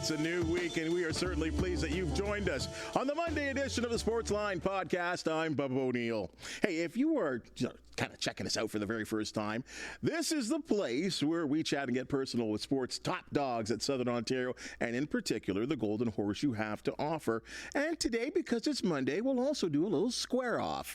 It's a new week, and we are certainly pleased that you've joined us on the Monday edition of the Sportsline Podcast. I'm Bubba O'Neil. Hey, if you are kind of checking us out for the very first time, this is the place where we chat and get personal with sports top dogs at Southern Ontario, and in particular, the Golden Horseshoe have to offer. And today, because it's Monday, we'll also do a little square off.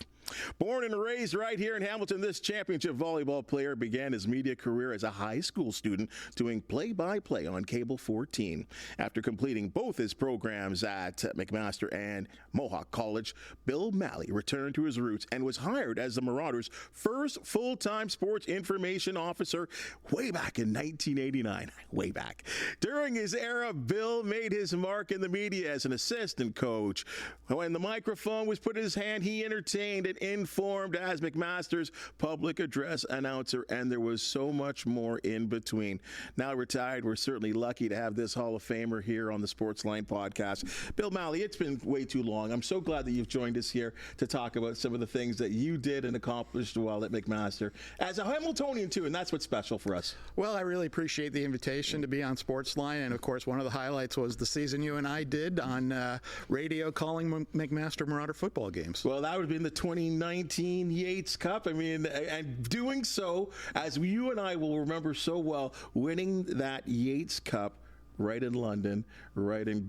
Born and raised right here in Hamilton, this championship volleyball player began his media career as a high school student doing play-by-play on Cable 14. After completing both his programs at McMaster and Mohawk College, Bill Malley returned to his roots and was hired as the Marauders' first full-time sports information officer way back in 1989. Way back. During his era, Bill made his mark in the media as an assistant coach. When the microphone was put in his hand, he entertained and informed as McMaster's public address announcer, and there was so much more in between. Now retired, we're certainly lucky to have this Hall of Famer here on the Sportsline Podcast. Bill Malley, it's been way too long. I'm so glad that you've joined us here to talk about some of the things that you did and accomplished while at McMaster as a Hamiltonian too, and that's what's special for us. Well, I really appreciate the invitation to be on Sportsline, and of course one of the highlights was the season you and I did on radio calling McMaster Marauder football games. Well, that would have been the 2019 Yates Cup. I mean, and doing so, as you and I will remember so well, winning that Yates Cup right in London, right in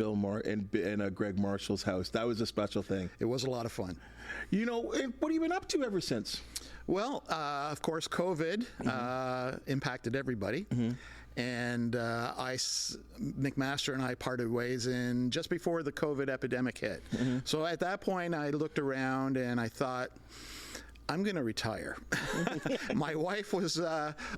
Greg Marshall's house. That was a special thing. It was a lot of fun. You know, what have you been up to ever since? Well, of course, COVID impacted everybody. And McMaster and I parted ways just before the COVID epidemic hit. So at that point, I looked around and I thought, I'm going to retire. My wife was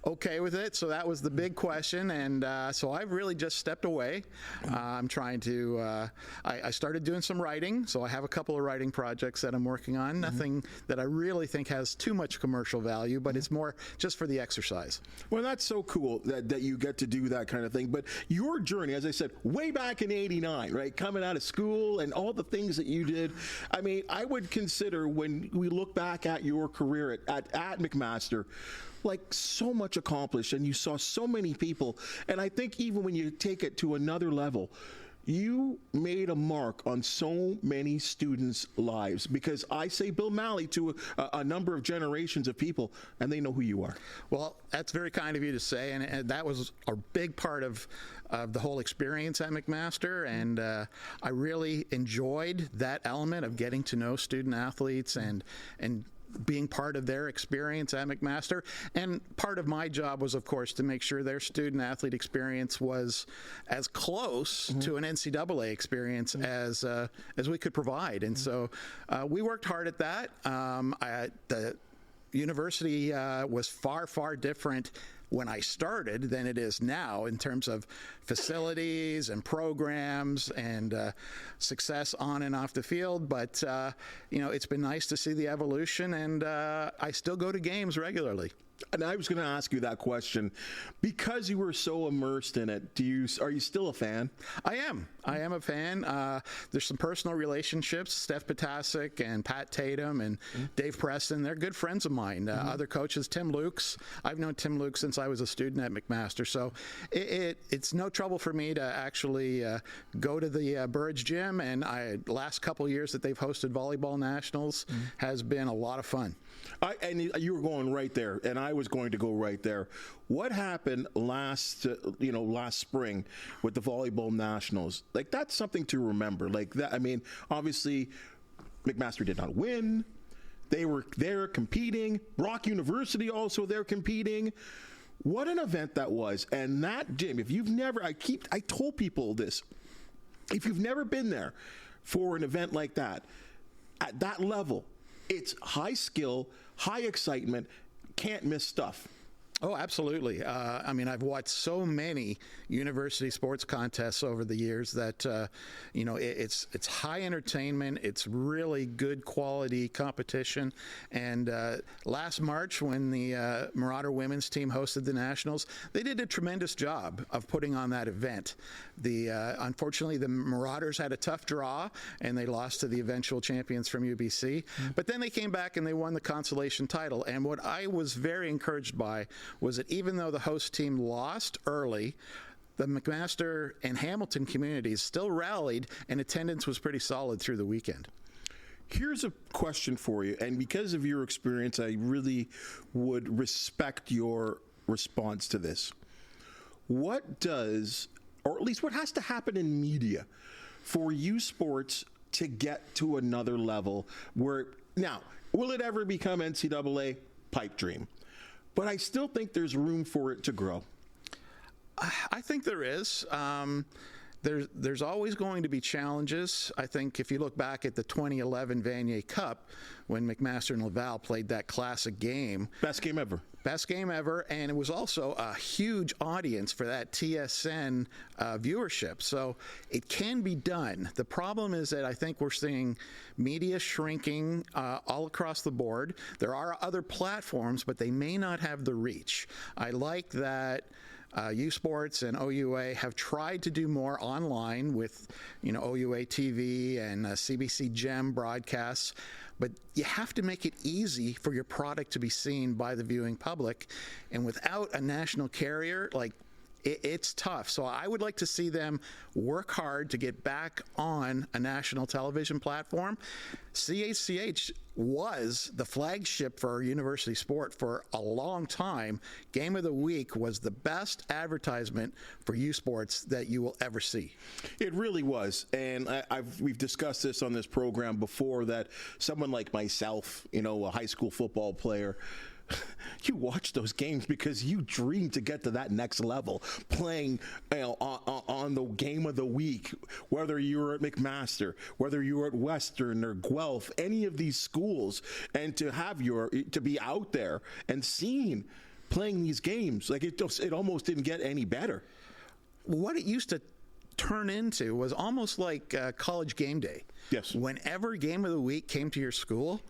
okay with it, so that was the big question, and so I've really just stepped away. I'm trying to, I started doing some writing, so I have a couple of writing projects that I'm working on. Nothing that I really think has too much commercial value, but it's more just for the exercise. Well, that's so cool that you get to do that kind of thing, but your journey, as I said, way back in '89, right, coming out of school and all the things that you did, I mean, I would consider when we look back at your career at McMaster, like so much accomplished, and you saw so many people, and I think even when you take it to another level, you made a mark on so many students' lives, because I say Bill Malley to a number of generations of people, and they know who you are. Well, that's very kind of you to say, and that was a big part of the whole experience at McMaster, and I really enjoyed that element of getting to know student athletes and being part of their experience at McMaster. And part of my job was, of course, to make sure their student-athlete experience was as close to an NCAA experience as we could provide. And so we worked hard at that. The university was far, far different when I started than it is now in terms of facilities and programs and success on and off the field. But, you know, it's been nice to see the evolution, and I still go to games regularly. And I was going to ask you that question because you were so immersed in it. Are you still a fan? I am a fan. There's some personal relationships. Steph Potasic and Pat Tatum and Dave Preston, they're good friends of mine. Other coaches, Tim Lukes. I've known Tim Lukes since I was a student at McMaster. So it's no trouble for me to actually go to the Burridge Gym. And last couple years that they've hosted volleyball nationals has been a lot of fun. And you were going right there, and I was going to go right there. What happened last spring with the volleyball nationals? Like, that's something to remember. Like that. I mean, obviously, McMaster did not win. They were there competing. Brock University also there competing. What an event that was! And that gym, if you've never, I told people this. If you've never been there for an event like that, at that level, it's high skill, high excitement, can't miss stuff. Oh, absolutely. I mean, I've watched so many university sports contests over the years that, it's high entertainment. It's really good quality competition. And last March, when the Marauder women's team hosted the Nationals, they did a tremendous job of putting on that event. Unfortunately, the Marauders had a tough draw, and they lost to the eventual champions from UBC. But then they came back and they won the consolation title. And what I was very encouraged by was that even though the host team lost early, the McMaster and Hamilton communities still rallied, and attendance was pretty solid through the weekend. Here's a question for you, and because of your experience, I really would respect your response to this. What does, or at least what has to happen in media for U Sports to get to another level where, now, will it ever become NCAA? Pipe dream. But I still think there's room for it to grow. I think there is. There's always going to be challenges. I think if you look back at the 2011 Vanier Cup, when McMaster and Laval played that classic game. Best game ever. Best game ever, and it was also a huge audience for that TSN viewership. So it can be done. The problem is that I think we're seeing media shrinking all across the board. There are other platforms, but they may not have the reach. I like that U Sports and OUA have tried to do more online with, OUA TV and CBC Gem broadcasts, but you have to make it easy for your product to be seen by the viewing public. And without a national carrier, it's tough. So I would like to see them work hard to get back on a national television platform. CHCH was the flagship for university sport for a long time. Game of the Week was the best advertisement for U Sports that you will ever see. It really was. And we've discussed this on this program before, that someone like myself, a high school football player, you watch those games because you dream to get to that next level, playing on the game of the week, whether you were at McMaster, whether you were at Western or Guelph, any of these schools, and to be out there and seen playing these games. It almost didn't get any better. What it used to turn into was almost like college game day. Yes. Whenever game of the week came to your school,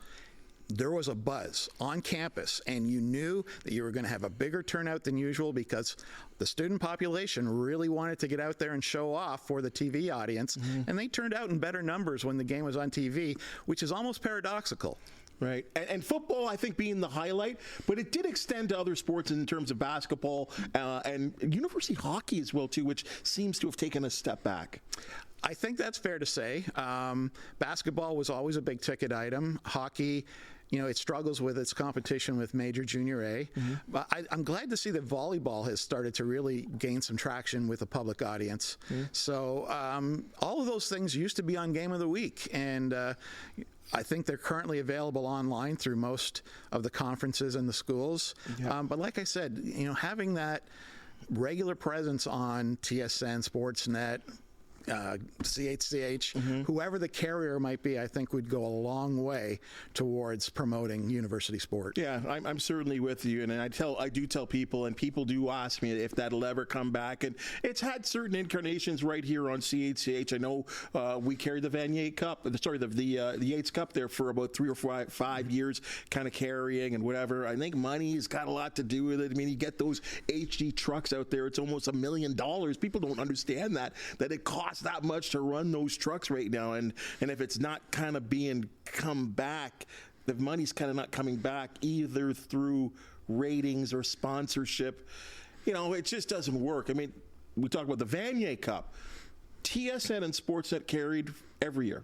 there was a buzz on campus, and you knew that you were going to have a bigger turnout than usual because the student population really wanted to get out there and show off for the TV audience, and they turned out in better numbers when the game was on TV, which is almost paradoxical. Right. And football, I think, being the highlight, but it did extend to other sports in terms of basketball and university hockey as well, too, which seems to have taken a step back. I think that's fair to say. Basketball was always a big ticket item. Hockey, it struggles with its competition with Major Junior A. But I'm glad to see that volleyball has started to really gain some traction with the public audience. So all of those things used to be on Game of the Week, and I think they're currently available online through most of the conferences and the schools. But like I said, having that regular presence on TSN, Sportsnet, CHCH, whoever the carrier might be, I think would go a long way towards promoting university sport. Yeah, I'm certainly with you, and I do tell people, and people do ask me if that'll ever come back, and it's had certain incarnations right here on CHCH. I know we carried the Vanier Cup, the Yates Cup there for about 3 or 5 years, kind of carrying and whatever. I think money's got a lot to do with it. I mean, you get those HD trucks out there; it's almost $1 million. People don't understand that it costs that much to run those trucks right now, and if it's not kind of being come back, the money's kind of not coming back either through ratings or sponsorship, it just doesn't work. I mean, we talk about the Vanier Cup. TSN and Sportsnet carried every year,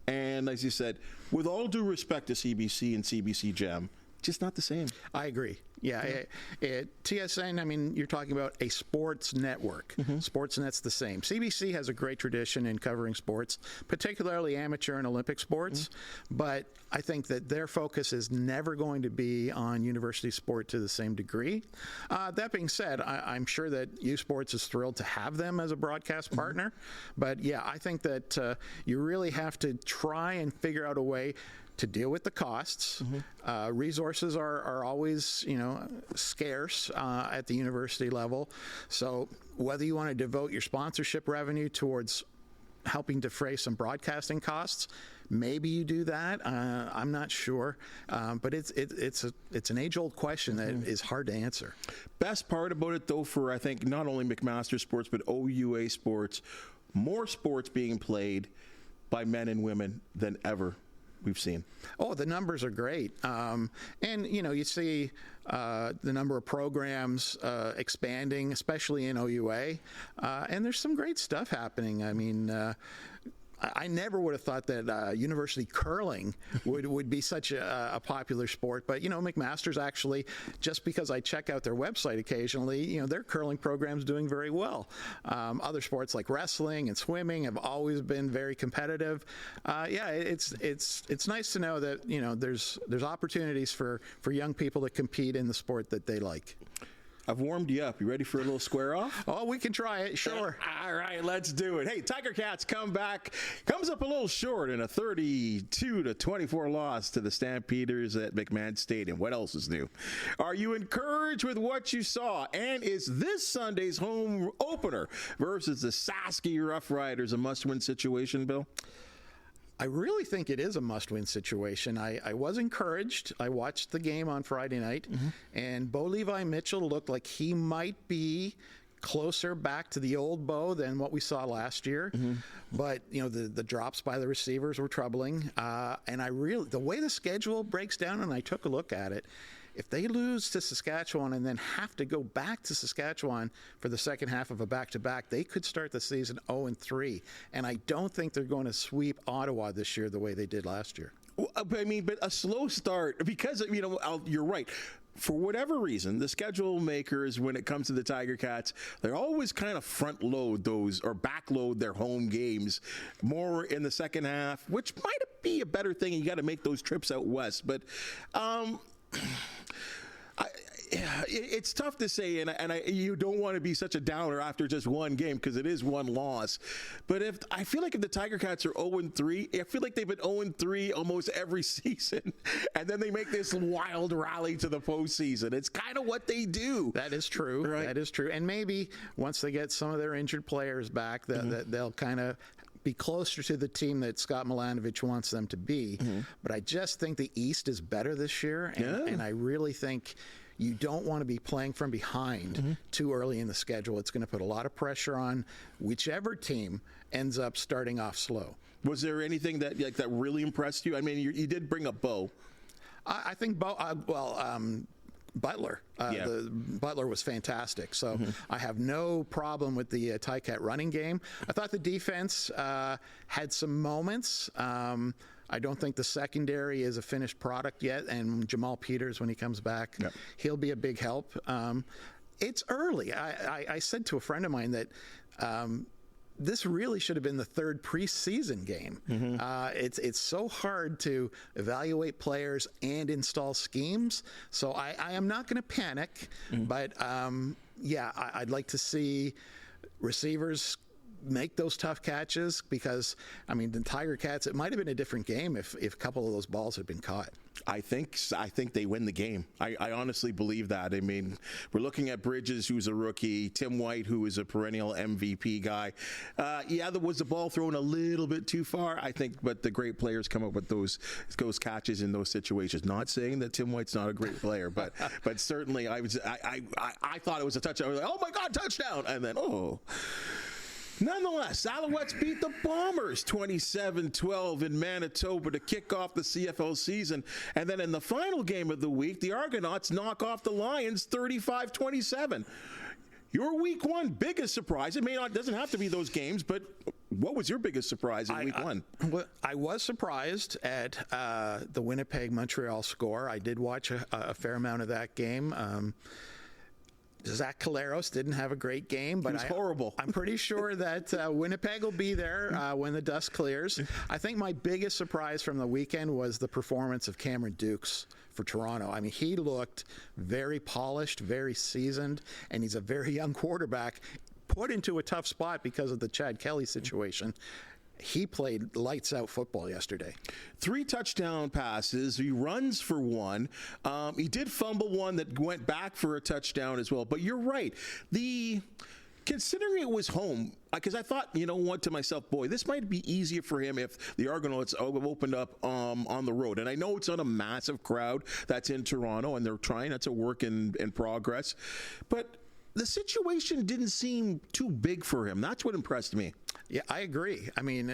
and as you said, with all due respect to CBC and CBC Gem, just not the same. I agree. Yeah, TSN, I mean, you're talking about a sports network. Sportsnet's the same. CBC has a great tradition in covering sports, particularly amateur and Olympic sports, but I think that their focus is never going to be on university sport to the same degree. That being said, I'm sure that U Sports is thrilled to have them as a broadcast partner, but yeah, I think that you really have to try and figure out a way to deal with the costs. Resources are always, scarce at the university level. So whether you want to devote your sponsorship revenue towards helping defray some broadcasting costs, maybe you do that. I'm not sure, but it's an age-old question that is hard to answer. Best part about it, though, for I think not only McMaster sports but OUA sports, more sports being played by men and women than ever we've seen? Oh, the numbers are great. And, you see the number of programs expanding, especially in OUA. And there's some great stuff happening. I mean, I never would have thought that university curling would be such a popular sport. But, McMaster's actually, just because I check out their website occasionally, their curling program's doing very well. Other sports like wrestling and swimming have always been very competitive. It's nice to know that, there's opportunities for young people to compete in the sport that they like. I've warmed you up. You ready for a little square off? Oh, we can try it. Sure. All right, let's do it. Hey, Tiger Cats comes up a little short in a 32-24 loss to the Stampeders at McMahon Stadium. What else is new? Are you encouraged with what you saw? And is this Sunday's home opener versus the Saski Rough Riders a must-win situation, Bill? I really think it is a must-win situation. I was encouraged. I watched the game on Friday night, and Bo Levi Mitchell looked like he might be closer back to the old Bo than what we saw last year. But, the drops by the receivers were troubling. And the way the schedule breaks down, and I took a look at it, if they lose to Saskatchewan and then have to go back to Saskatchewan for the second half of a back-to-back, they could start the season 0-3. And I don't think they're going to sweep Ottawa this year the way they did last year. But a slow start, because, you're right. For whatever reason, the schedule makers, when it comes to the Tiger Cats, they're always kind of front load those or back load their home games more in the second half, which might be a better thing. You got to make those trips out west. But, it's tough to say, and you don't want to be such a downer after just one game because it is one loss. But I feel like if the Tiger Cats are 0-3, I feel like they've been 0-3 almost every season, and then they make this wild rally to the postseason. It's kind of what they do. That is true. Right? That is true. And maybe once they get some of their injured players back, they'll kind of be closer to the team that Scott Milanovich wants them to be. But I just think the East is better this year, and I really think you don't want to be playing from behind too early in the schedule. It's going to put a lot of pressure on whichever team ends up starting off slow. Was there anything that really impressed you? I mean, you did bring up Bo. I think Bo, Butler. Butler was fantastic. So I have no problem with the Ticat running game. I thought the defense had some moments. I don't think the secondary is a finished product yet, and Jamal Peters, when he comes back, he'll be a big help. It's early. I said to a friend of mine that this really should have been the third preseason game. It's so hard to evaluate players and install schemes. So I am not going to panic, but I'd like to see receivers make those tough catches because, the Tiger Cats, it might have been a different game if a couple of those balls had been caught. I think they win the game. I honestly believe that. We're looking at Bridges, who's a rookie, Tim White, who is a perennial MVP guy. There was the ball thrown a little bit too far, I think, but the great players come up with those catches in those situations. Not saying that Tim White's not a great player, but certainly I thought it was a touchdown. I was like, oh my God, touchdown! And then, Nonetheless, Alouettes beat the Bombers 27-12 in Manitoba to kick off the CFL season. And then in the final game of the week, the Argonauts knock off the Lions 35-27. Your week one biggest surprise, doesn't have to be those games, but what was your biggest surprise in week one? I was surprised at the Winnipeg-Montreal score. I did watch a fair amount of that game. Zach Caleros didn't have a great game, but it was horrible. I'm pretty sure that Winnipeg will be there when the dust clears. I think my biggest surprise from the weekend was the performance of Cameron Dukes for Toronto. He looked very polished, very seasoned, and he's a very young quarterback put into a tough spot because of the Chad Kelly situation. He played lights-out football yesterday. 3 touchdown passes. He runs for 1. He did fumble one that went back for a touchdown as well. But you're right. Considering it was home, because I thought, to myself, boy, this might be easier for him if the Argonauts opened up on the road. And I know it's not a massive crowd that's in Toronto, and they're trying. That's a work in progress. But the situation didn't seem too big for him. That's what impressed me. Yeah, I agree. I mean,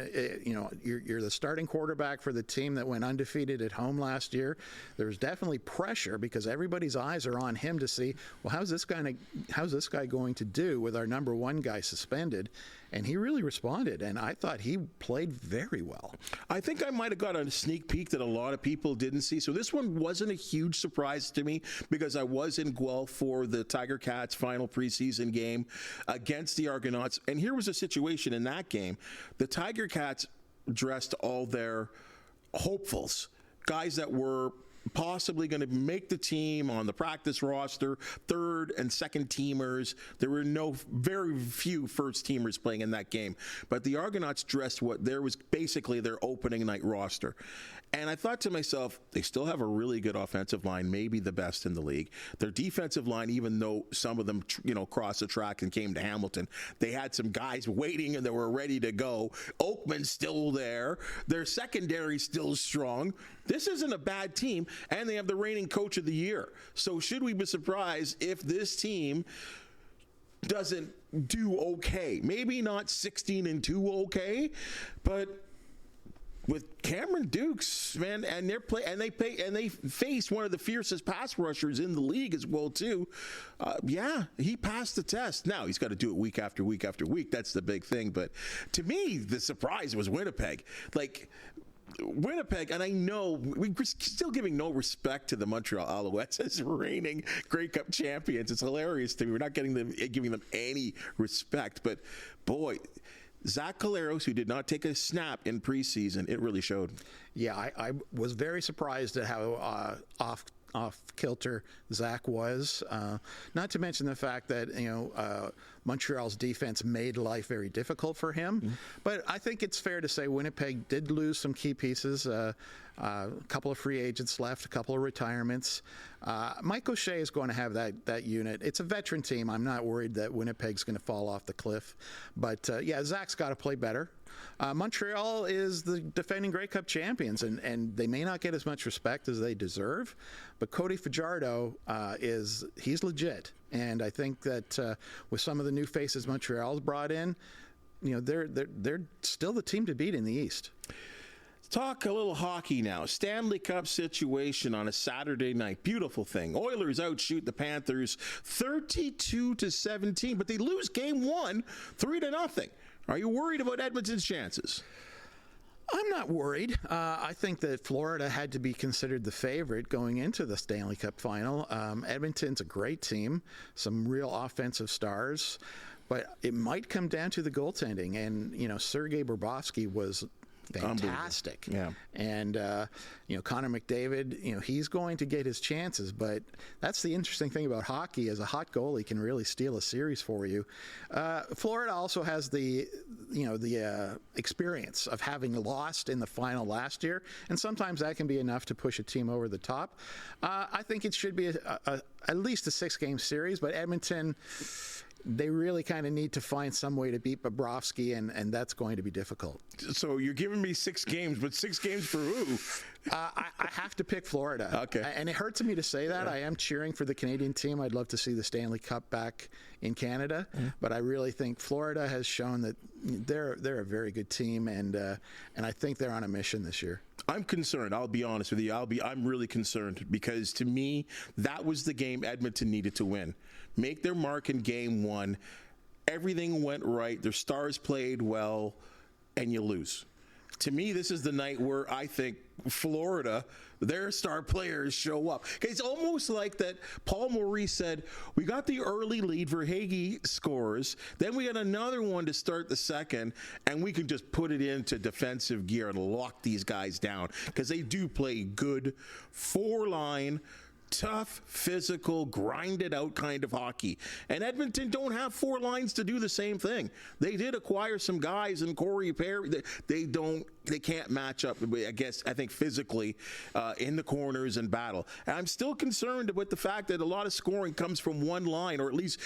you're the starting quarterback for the team that went undefeated at home last year. There's definitely pressure because everybody's eyes are on him to see, well, how's this guy going to do with our number one guy suspended? And he really responded, and I thought he played very well. I think I might have got a sneak peek that a lot of people didn't see. So this one wasn't a huge surprise to me because I was in Guelph for the Tiger Cats final preseason game against the Argonauts. And here was a situation in that game. The Tiger Cats dressed all their hopefuls, guys that were possibly going to make the team on the practice roster, third and second teamers. There were very few first teamers playing in that game. But the Argonauts dressed there was basically their opening night roster. And I thought to myself, they still have a really good offensive line, maybe the best in the league. Their defensive line, even though some of them, crossed the track and came to Hamilton, they had some guys waiting and they were ready to go. Oakman's still there. Their secondary still strong. This isn't a bad team, and they have the reigning coach of the year. So should we be surprised if this team doesn't do okay? Maybe not 16-2 okay, but with Cameron Dukes, man, and they face one of the fiercest pass rushers in the league as well too. He passed the test. Now he's got to do it week after week after week. That's the big thing. But to me, the surprise was Winnipeg. Winnipeg, and I know we're still giving no respect to the Montreal Alouettes as reigning Grey Cup champions. It's hilarious to me. We're not giving them any respect. But boy, Zach Collaros, who did not take a snap in preseason, it really showed. Yeah, I was very surprised at how off-kilter Zach was. Not to mention the fact that, Montreal's defense made life very difficult for him. Mm-hmm. But I think it's fair to say Winnipeg did lose some key pieces. A couple of free agents left, a couple of retirements. Mike O'Shea is going to have that unit. It's a veteran team. I'm not worried that Winnipeg's going to fall off the cliff. But, Zach's got to play better. Montreal is the defending Grey Cup champions, and they may not get as much respect as they deserve. But Cody Fajardo he's legit. And I think that with some of the new faces Montreal's brought in, they're still the team to beat in the East. Talk a little hockey now. Stanley Cup situation on a Saturday night. Beautiful thing. Oilers outshoot the Panthers 32-17, but they lose game one 3-0. Are you worried about Edmonton's chances? I'm not worried. I think that Florida had to be considered the favorite going into the Stanley Cup final. Edmonton's a great team, some real offensive stars, but it might come down to the goaltending. And, Sergei Bobrovsky was fantastic. Yeah. And, Connor McDavid, he's going to get his chances, but that's the interesting thing about hockey is a hot goalie can really steal a series for you. Florida also has the experience of having lost in the final last year, and sometimes that can be enough to push a team over the top. I think it should be at least a 6-game series, but Edmonton, they really kind of need to find some way to beat Bobrovsky, and that's going to be difficult. So you're giving me 6 games, but 6 games for who? I have to pick Florida. Okay. And it hurts me to say that. Yeah. I am cheering for the Canadian team. I'd love to see the Stanley Cup back in Canada, but I really think Florida has shown that they're a very good team, and I think they're on a mission this year. I'm concerned. I'll be honest with you. I'm really concerned because to me, that was the game Edmonton needed to win. Make their mark in game one. Everything went right. Their stars played well, and you lose. To me, this is the night where I think Florida, their star players show up. It's almost like that Paul Maurice said, we got the early lead, Verhaeghe scores, then we got another one to start the second, and we can just put it into defensive gear and lock these guys down because they do play good 4-line, tough, physical, grinded out kind of hockey. And Edmonton don't have 4 lines to do the same thing. They did acquire some guys in Corey Perry. They can't match up, I think physically in the corners and battle. And I'm still concerned with the fact that a lot of scoring comes from one line, or at least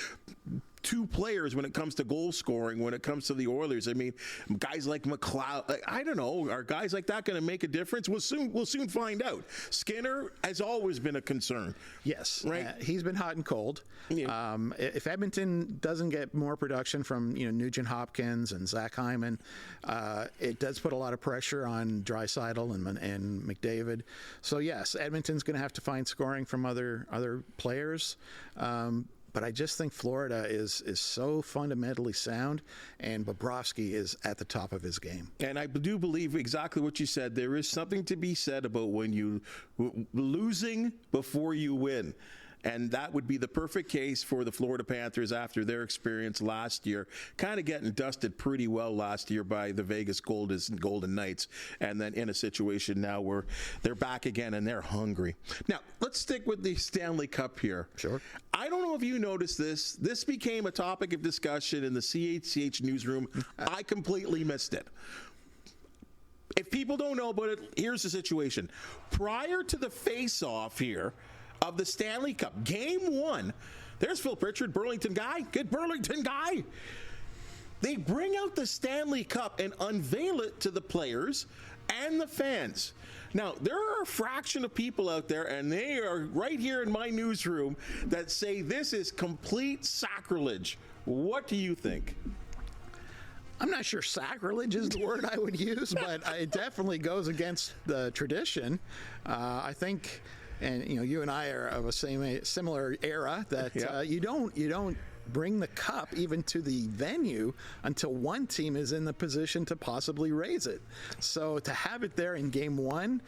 two players when it comes to goal scoring, when it comes to the Oilers. I mean, guys like McLeod, I don't know, are guys like that going to make a difference? We'll soon find out. Skinner has always been a concern. Yes, right. He's been hot and cold. Yeah. If Edmonton doesn't get more production from Nugent Hopkins and Zach Hyman, it does put a lot of pressure on Draisaitl and McDavid. So yes, Edmonton's going to have to find scoring from other players. But I just think Florida is so fundamentally sound, and Bobrovsky is at the top of his game. And I do believe exactly what you said. There is something to be said about when you losing before you win. And that would be the perfect case for the Florida Panthers after their experience last year, kind of getting dusted pretty well last year by the Vegas Golden Knights, and then in a situation now where they're back again and they're hungry. Now, let's stick with the Stanley Cup here. Sure. I don't know if you noticed this. This became a topic of discussion in the CHCH newsroom. I completely missed it. If people don't know about it, here's the situation. Prior to the face-off here of the Stanley Cup, Game 1, there's Phil Pritchard, Burlington guy, good Burlington guy. They bring out the Stanley Cup and unveil it to the players and the fans. Now, there are a fraction of people out there, and they are right here in my newsroom, that say this is complete sacrilege. What do you think? I'm not sure sacrilege is the word I would use, but it definitely goes against the tradition. I think, and you and I are of a similar era, that you don't bring the cup even to the venue until one team is in the position to possibly raise it. So to have it there in Game 1,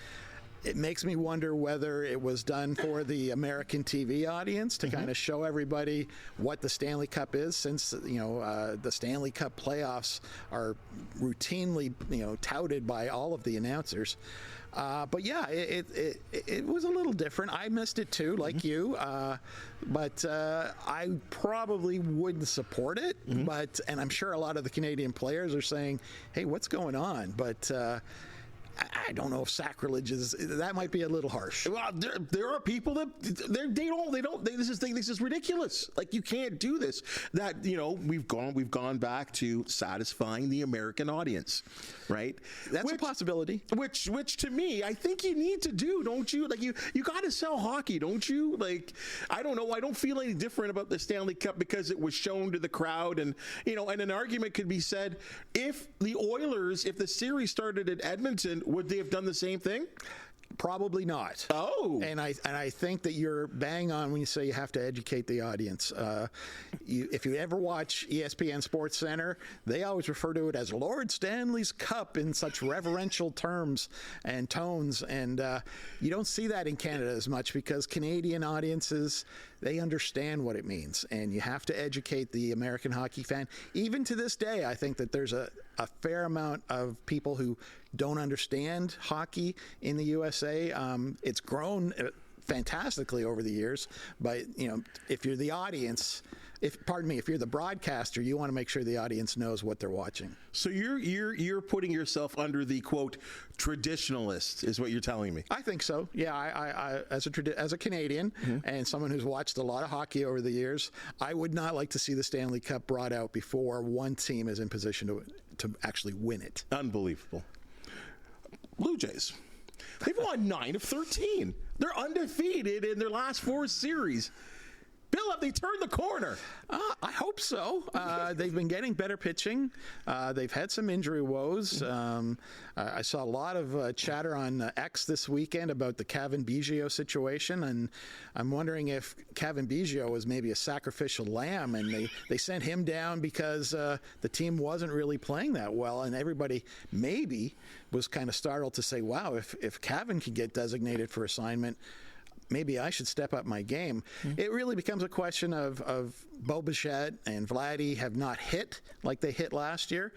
it makes me wonder whether it was done for the American TV audience to kind of show everybody what the Stanley Cup is, since the Stanley Cup playoffs are routinely touted by all of the announcers. But yeah, it was a little different. I missed it too, like you. But I probably wouldn't support it. And I'm sure a lot of the Canadian players are saying, "Hey, what's going on?" But I don't know if sacrilege that might be a little harsh. Well, there are people that they don't. This is ridiculous. Like, you can't do this. That we've gone back to satisfying the American audience, right? That's a possibility. Which to me, I think you need to do, don't you? Like, you got to sell hockey, don't you? Like, I don't know. I don't feel any different about the Stanley Cup because it was shown to the crowd, and and an argument could be said, if the series started at Edmonton, would they have done the same thing? Probably not. Oh. And I think that you're bang on when you say you have to educate the audience. If you ever watch ESPN Sports Center, they always refer to it as Lord Stanley's Cup in such reverential terms and tones. And you don't see that in Canada as much because Canadian audiences, they understand what it means. And you have to educate the American hockey fan. Even to this day, I think that there's a fair amount of people who don't understand hockey in the USA. It's grown fantastically over the years, but if you're the audience, if you're the broadcaster, you want to make sure the audience knows what they're watching. So you're putting yourself under the quote traditionalist, is what you're telling me. I think so. Yeah, I as a Canadian and someone who's watched a lot of hockey over the years, I would not like to see the Stanley Cup brought out before one team is in position to actually win it. Unbelievable. Blue Jays. They've won 9 of 13. They're undefeated in their last 4 series. Bill, have they turned the corner? I hope so. They've been getting better pitching. They've had some injury woes. I saw a lot of chatter on X this weekend about the Kevin Biggio situation, and I'm wondering if Kevin Biggio was maybe a sacrificial lamb, and they sent him down because the team wasn't really playing that well, and everybody maybe was kind of startled to say, wow, if Kevin could get designated for assignment, maybe I should step up my game. It really becomes a question of Bo Bichette and Vladdy have not hit like they hit last year.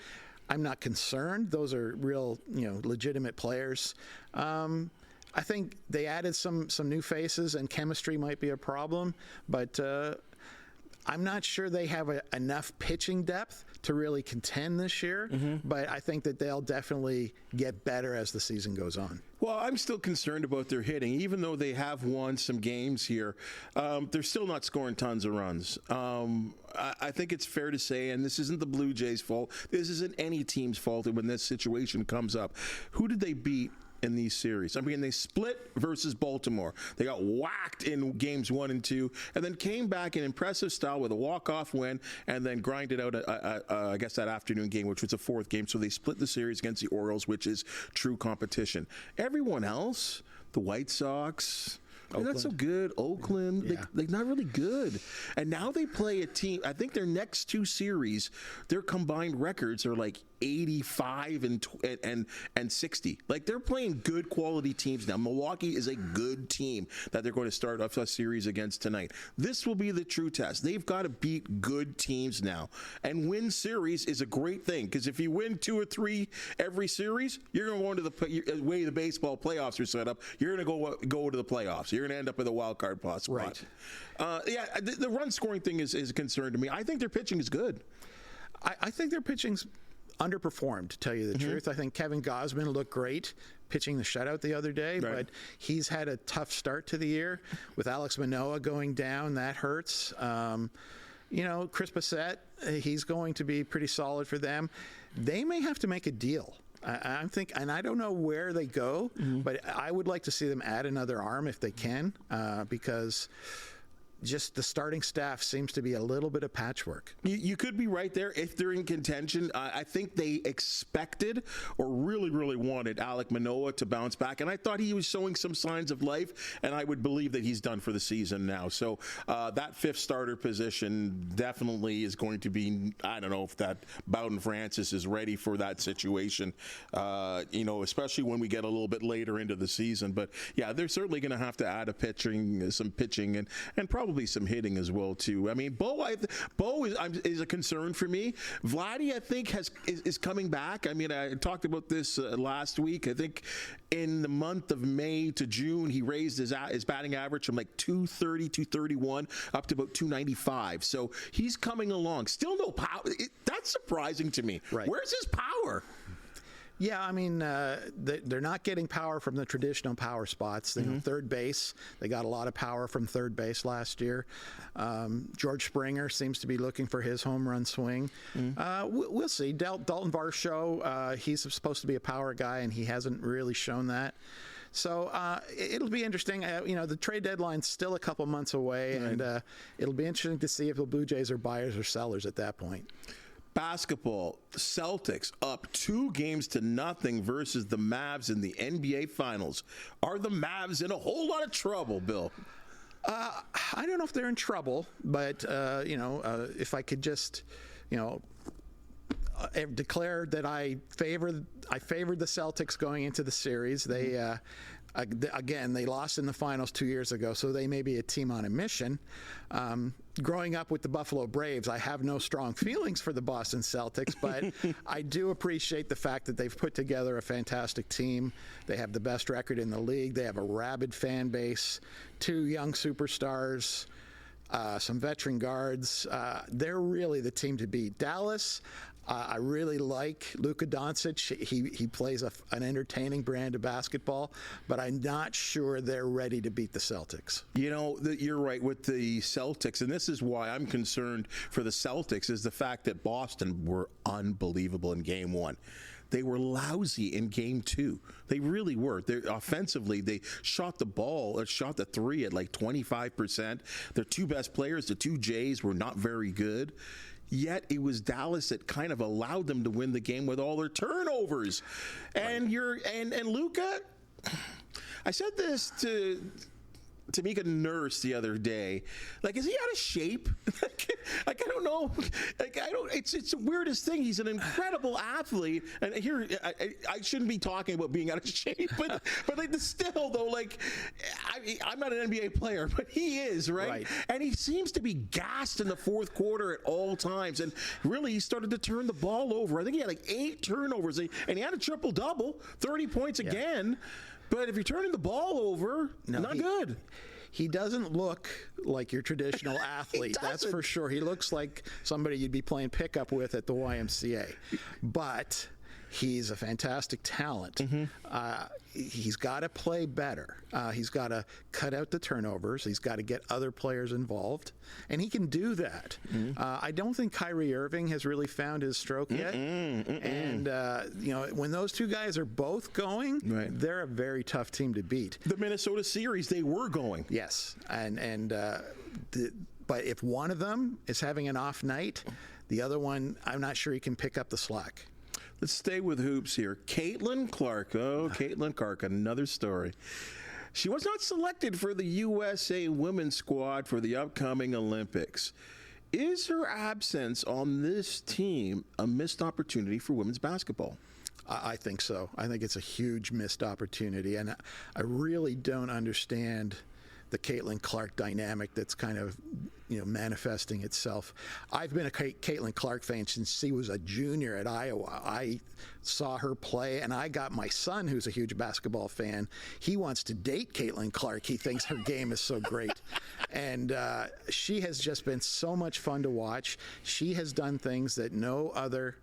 I'm not concerned. Those are real, legitimate players. I think they added some new faces, and chemistry might be a problem. But I'm not sure they have enough pitching depth to really contend this year, but I think that they'll definitely get better as the season goes on. Well, I'm still concerned about their hitting. Even though they have won some games here, they're still not scoring tons of runs. I think it's fair to say, and this isn't the Blue Jays' fault, this isn't any team's fault when this situation comes up. Who did they beat in these series? I mean, they split versus Baltimore. They got whacked in games 1 and 2, and then came back in impressive style with a walk-off win, and then grinded out, I guess, that afternoon game, which was a 4th game. So they split the series against the Orioles, which is true competition. Everyone else, the White Sox, they're not so good. Oakland, they're not really good. And now they play a team. I think their next 2 series, their combined records are like 85 and 60. Like, they're playing good quality teams now. Milwaukee is a good team that they're going to start off a series against tonight. This will be the true test. They've got to beat good teams now, and win series is a great thing, because if you win 2 or 3 every series, you're going to go into the way the baseball playoffs are set up. You're going to go to the playoffs. You're going to end up with a wild card spot. Right. The run scoring thing is a concern to me. I think their pitching is good. I think their pitching's underperformed, to tell you the truth. I think Kevin Gausman looked great pitching the shutout the other day, but he's had a tough start to the year. With Alex Manoah going down, that hurts. Chris Bassett, he's going to be pretty solid for them. They may have to make a deal. I think, and I don't know where they go, but I would like to see them add another arm if they can, because just the starting staff seems to be a little bit of patchwork. You could be right there if they're in contention. I think they expected or really, really wanted Alek Manoah to bounce back, and I thought he was showing some signs of life, and I would believe that he's done for the season now. So that 5th starter position definitely is going to be, I don't know if that Bowden Francis is ready for that situation, especially when we get a little bit later into the season. But yeah, they're certainly going to have to add some pitching, and probably some hitting as well too. I mean, Bo is a concern for me. Vladdy, I think, is coming back. I mean, I talked about this last week. I think in the month of May to June, he raised his batting average from like 230, 231 up to about 295. So he's coming along. Still no power. That's surprising to me. Right. Where's his power? Yeah, I mean, they're not getting power from the traditional power spots. Third base, they got a lot of power from third base last year. George Springer seems to be looking for his home run swing. We'll see. Dalton Varsho, he's supposed to be a power guy, and he hasn't really shown that. So it'll be interesting. The trade deadline's still a couple months away, and it'll be interesting to see if the Blue Jays are buyers or sellers at that point. Basketball, Celtics up 2-0 versus the Mavs in the NBA Finals. Are the Mavs in a whole lot of trouble, Bill? I don't know if they're in trouble, but if I could just, declare that I favored the Celtics going into the series. They again, they lost in the finals 2 years ago, so they may be a team on a mission. Growing up with the Buffalo Braves, I have no strong feelings for the Boston Celtics, but I do appreciate the fact that they've put together a fantastic team. They have the best record in the league. They have a rabid fan base, 2 young superstars, some veteran guards. They're really the team to beat. Dallas, I really like Luka Doncic. He plays an entertaining brand of basketball, but I'm not sure they're ready to beat the Celtics. You're right with the Celtics, and this is why I'm concerned for the Celtics, is the fact that Boston were unbelievable in Game 1. They were lousy in Game 2. They really were. Offensively, they shot the 3 at like 25%. Their 2 best players, the 2 Jays, were not very good. Yet it was Dallas that kind of allowed them to win the game with all their turnovers. And Luka, I said this to Tamika Nurse the other day. Like, is he out of shape? I don't know. It's the weirdest thing. He's an incredible athlete, and here I shouldn't be talking about being out of shape, but still though, I'm not an NBA player, but he is, right? And he seems to be gassed in the fourth quarter at all times, and really he started to turn the ball over. I think he had like 8 turnovers, and he had a triple-double, 30 points again. But if you're turning the ball over, not good. He doesn't look like your traditional athlete. That's for sure. He looks like somebody you'd be playing pickup with at the YMCA. But he's a fantastic talent. He's got to play better. He's got to cut out the turnovers. He's got to get other players involved, and he can do that. I don't think Kyrie Irving has really found his stroke yet. And when those two guys are both going, they're a very tough team to beat. The Minnesota series, they were going. Yes, but if one of them is having an off night, the other one, I'm not sure he can pick up the slack. Let's stay with hoops here. Caitlin Clark. Oh, Caitlin Clark, another story. She was not selected for the USA women's squad for the upcoming Olympics. Is her absence on this team a missed opportunity for women's basketball? I think so. I think it's a huge missed opportunity, and I really don't understand the Caitlin Clark dynamic that's kind of manifesting itself. I've been a Caitlin Clark fan since she was a junior at Iowa. I saw her play, and I got my son, who's a huge basketball fan. He wants to date Caitlin Clark. He thinks her game is so great. And she has just been so much fun to watch. She has done things that no other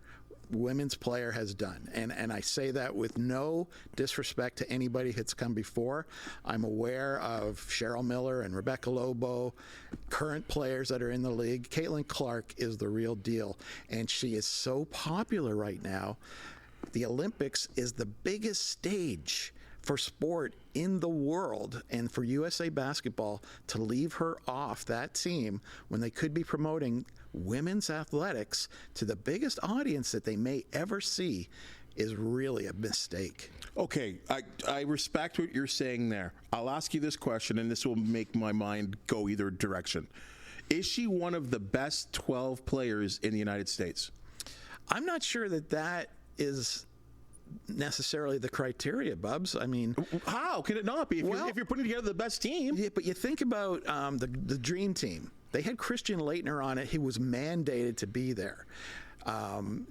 women's player has done, and I say that with no disrespect to anybody that's come before. I'm aware of Cheryl Miller and Rebecca Lobo, current players that are in the league. Caitlin Clark is the real deal, and she is so popular right now. The Olympics is the biggest stage for sport in the world, and for USA Basketball to leave her off that team when they could be promoting women's athletics to the biggest audience that they may ever see is really a mistake. Okay, I respect what you're saying there. I'll ask you this question, and this will make my mind go either direction. Is she one of the best 12 players in the United States? I'm not sure that is necessarily the criteria, Bubs. I mean, how can it not be if you're putting together the best team? Yeah, but you think about the dream team. They had Christian Laettner on it. He was mandated to be there. And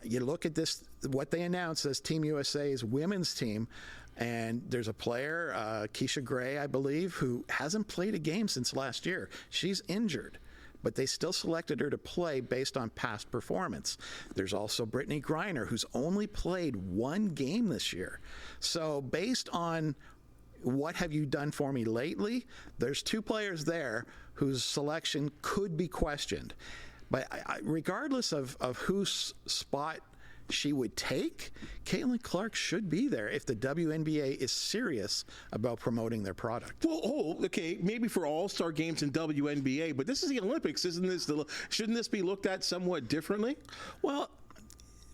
you look at this, what they announced as Team USA's women's team, and there's a player, Keisha Gray, I believe, who hasn't played a game since last year. She's injured, but they still selected her to play based on past performance. There's also Brittany Griner, who's only played one game this year. So based on what have you done for me lately, there's two players there whose selection could be questioned. But regardless of whose spot she would take, Caitlin Clark should be there if the WNBA is serious about promoting their product. Well, okay, maybe for all-star games in WNBA, but this is the Olympics, isn't this? Shouldn't this be looked at somewhat differently? Well,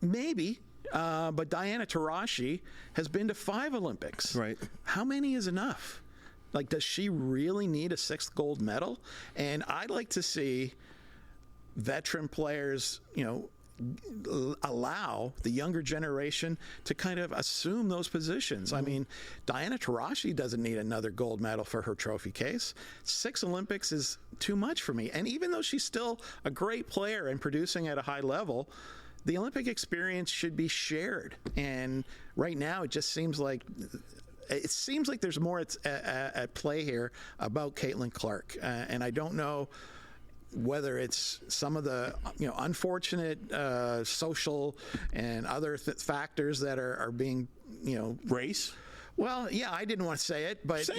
maybe. But Diana Taurasi has been to 5 Olympics. Right. How many is enough? Like, does she really need a 6th gold medal? And I'd like to see veteran players, allow the younger generation to kind of assume those positions. I mean, Diana Taurasi doesn't need another gold medal for her trophy case. 6 Olympics is too much for me. And even though she's still a great player and producing at a high level, the Olympic experience should be shared. And right now, it just seems like there's more at play here about Caitlin Clark. And I don't know whether it's some of the unfortunate social and other factors that are being race. Well, yeah, I didn't want to say it, but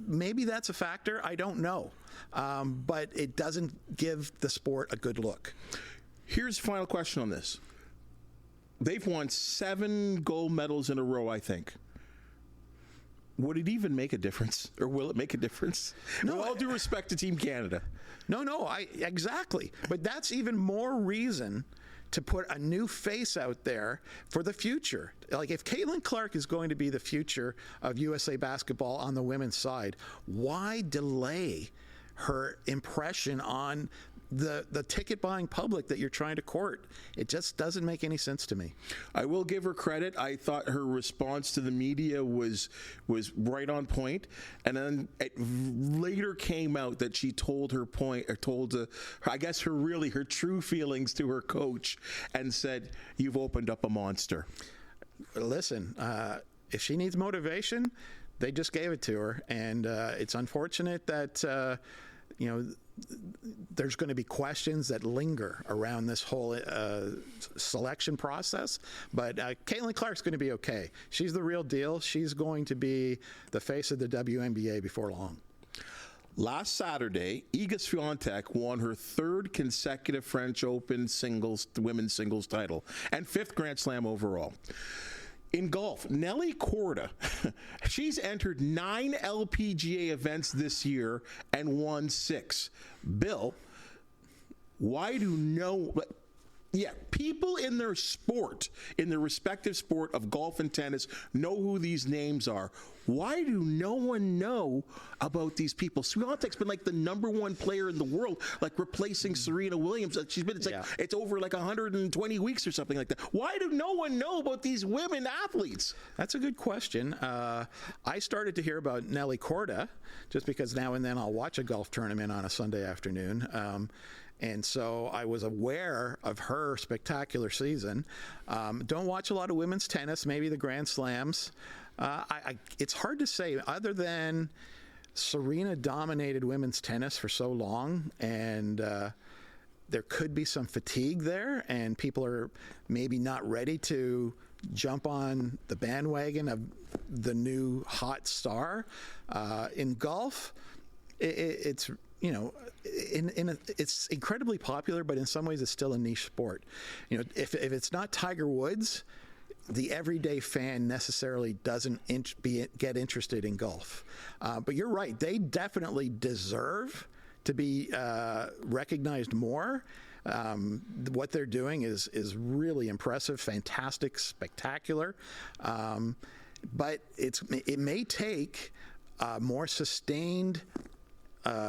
maybe that's a factor. I don't know, but it doesn't give the sport a good look. Here's the final question on this. They've won 7 gold medals in a row, I think. Would it even make a difference, or will it make a difference? No, with all due respect to Team Canada. No, exactly. But that's even more reason to put a new face out there for the future. Like, if Caitlin Clark is going to be the future of USA Basketball on the women's side, why delay her impression on the ticket buying public that you're trying to court? It just doesn't make any sense to me. I will give her credit. I thought her response to the media was right on point, and then it later came out that she told her true feelings to her coach, and said, "You've opened up a monster." Listen, if she needs motivation, they just gave it to her, and it's unfortunate that there's going to be questions that linger around this whole selection process. But Caitlin Clark's going to be okay. She's the real deal. She's going to be the face of the WNBA before long. Last Saturday, Iga Swiatek won her third consecutive French Open women's singles title and fifth Grand Slam overall. In golf, Nelly Korda, she's entered 9 LPGA events this year and won 6. Bill, people in their sport, in their respective sport of golf and tennis, know who these names are. Why do no one know about these people? Swiatek's been like the number one player in the world, like replacing Serena Williams. It's over like 120 weeks or something like that. Why do no one know about these women athletes? That's a good question. I started to hear about Nelly Korda just because now and then I'll watch a golf tournament on a Sunday afternoon. And so I was aware of her spectacular season. Don't watch a lot of women's tennis, maybe the Grand Slams. It's hard to say, other than Serena dominated women's tennis for so long, and there could be some fatigue there, and people are maybe not ready to jump on the bandwagon of the new hot star. In golf, it's it's incredibly popular, but in some ways it's still a niche sport. If it's not Tiger Woods, the everyday fan necessarily doesn't get interested in golf. But you're right; they definitely deserve to be recognized more. What they're doing is really impressive, fantastic, spectacular. But it may take more sustained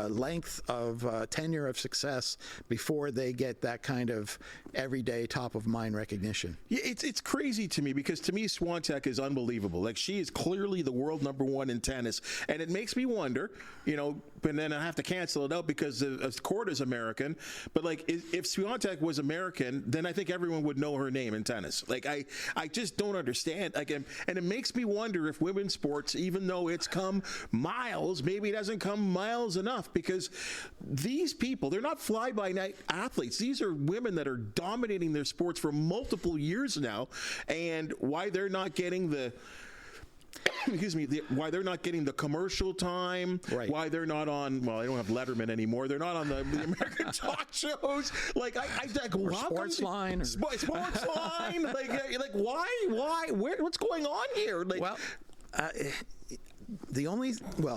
length of tenure of success before they get that kind of everyday top of mind recognition. Yeah, it's crazy to me, because to me Swiatek is unbelievable. Like, she is clearly the world number one in tennis, and it makes me wonder, but then I have to cancel it out because Korda's American. But like, if Swiatek was American, then I think everyone would know her name in tennis. Like, I just don't understand. Like, and it makes me wonder if women's sports, even though it's come miles, maybe it doesn't come miles enough, because these people, they're not fly-by-night athletes. These are women that are dominating their sports for multiple years now, and why they're not getting the why they're not getting the commercial time, right? Why they're not on, well, they don't have Letterman anymore. They're not on the American talk shows. Like, Sportsline. Sportsline. like, why? What's going on here? Like, well,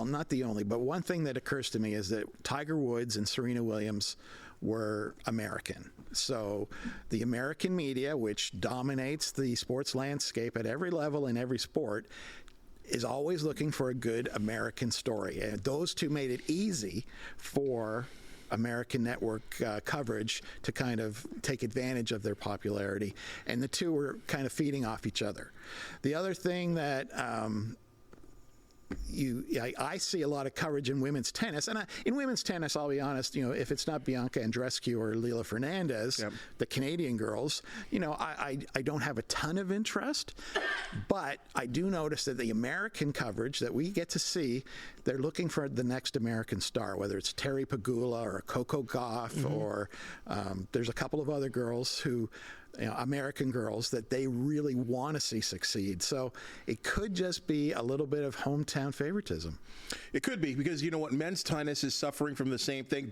not the only, but one thing that occurs to me is that Tiger Woods and Serena Williams were American. So the American media, which dominates the sports landscape at every level in every sport, is always looking for a good American story. And those two made it easy for American network coverage to kind of take advantage of their popularity. And the two were kind of feeding off each other. The other thing that I see a lot of coverage in women's tennis, and in women's tennis, I'll be honest, if it's not Bianca Andreescu or Leila Fernandez, yep, the Canadian girls, I don't have a ton of interest, but I do notice that the American coverage that we get to see, they're looking for the next American star, whether it's Terry Pegula or Coco Gauff, mm-hmm, or there's a couple of other girls who, American girls, that they really want to see succeed. So it could just be a little bit of hometown favoritism. It could be, because men's tennis is suffering from the same thing.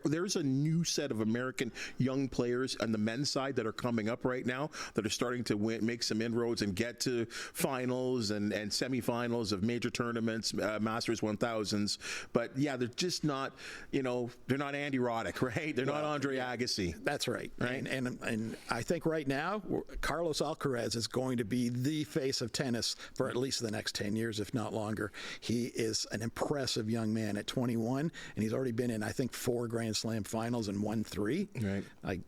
There's a new set of American young players on the men's side that are coming up right now that are starting to make some inroads and get to finals and semifinals of major tournaments, Masters 1000s. But yeah, they're just not, they're not Andy Roddick, right? They're not Andre Agassi. That's right. And I think right now, Carlos Alcaraz is going to be the face of tennis for at least the next 10 years, if not longer. He is an impressive young man at 21, and he's already been in, I think, 4 Grand Slam finals and won 3. Right.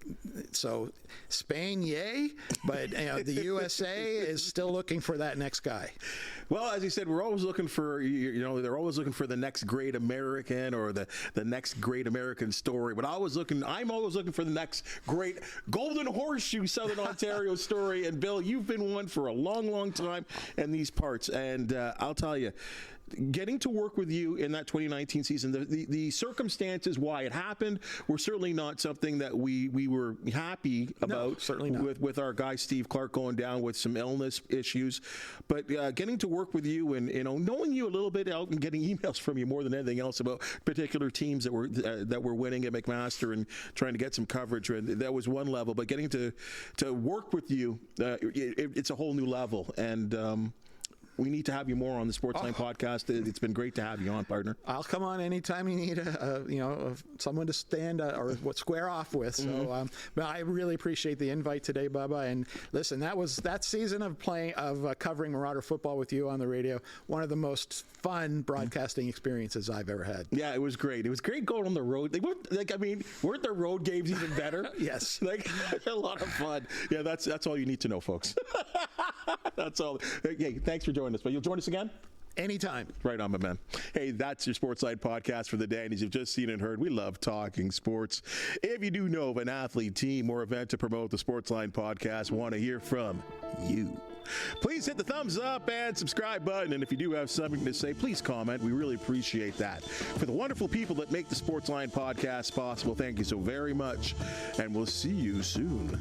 So Spain, yay, but the USA is still looking for that next guy. Well, as you said, we're always looking for, they're always looking for the next great American or the next great American story. But I'm always looking for the next great golden horseshoe true Southern Ontario story. And Bill, you've been one for a long, long time in these parts. And I'll tell you, getting to work with you in that 2019 season, the circumstances why it happened were certainly not something that we were happy about. No, certainly not. With our guy Steve Clark going down with some illness issues, but getting to work with you and knowing you a little bit out and getting emails from you more than anything else about particular teams that were winning at McMaster and trying to get some coverage, and that was one level. But getting to work with you, it's a whole new level, and we need to have you more on the Sportsline podcast. It's been great to have you on, partner. I'll come on anytime you need someone to stand or square off with. So, but I really appreciate the invite today, Bubba. And listen, that season of covering Marauder football with you on the radio, one of the most fun broadcasting experiences I've ever had. Yeah, it was great. It was great going on the road. Weren't the road games even better? Yes, a lot of fun. Yeah, that's all you need to know, folks. That's all. Hey, thanks for joining us. But you'll join us again? Anytime. Right on, my man. Hey, that's your Sportsline podcast for the day. And as you've just seen and heard, we love talking sports. If you do know of an athlete, team, or event to promote the Sportsline podcast, want to hear from you, please hit the thumbs up and subscribe button. And if you do have something to say, please comment. We really appreciate that. For the wonderful people that make the Sportsline podcast possible, thank you so very much. And we'll see you soon.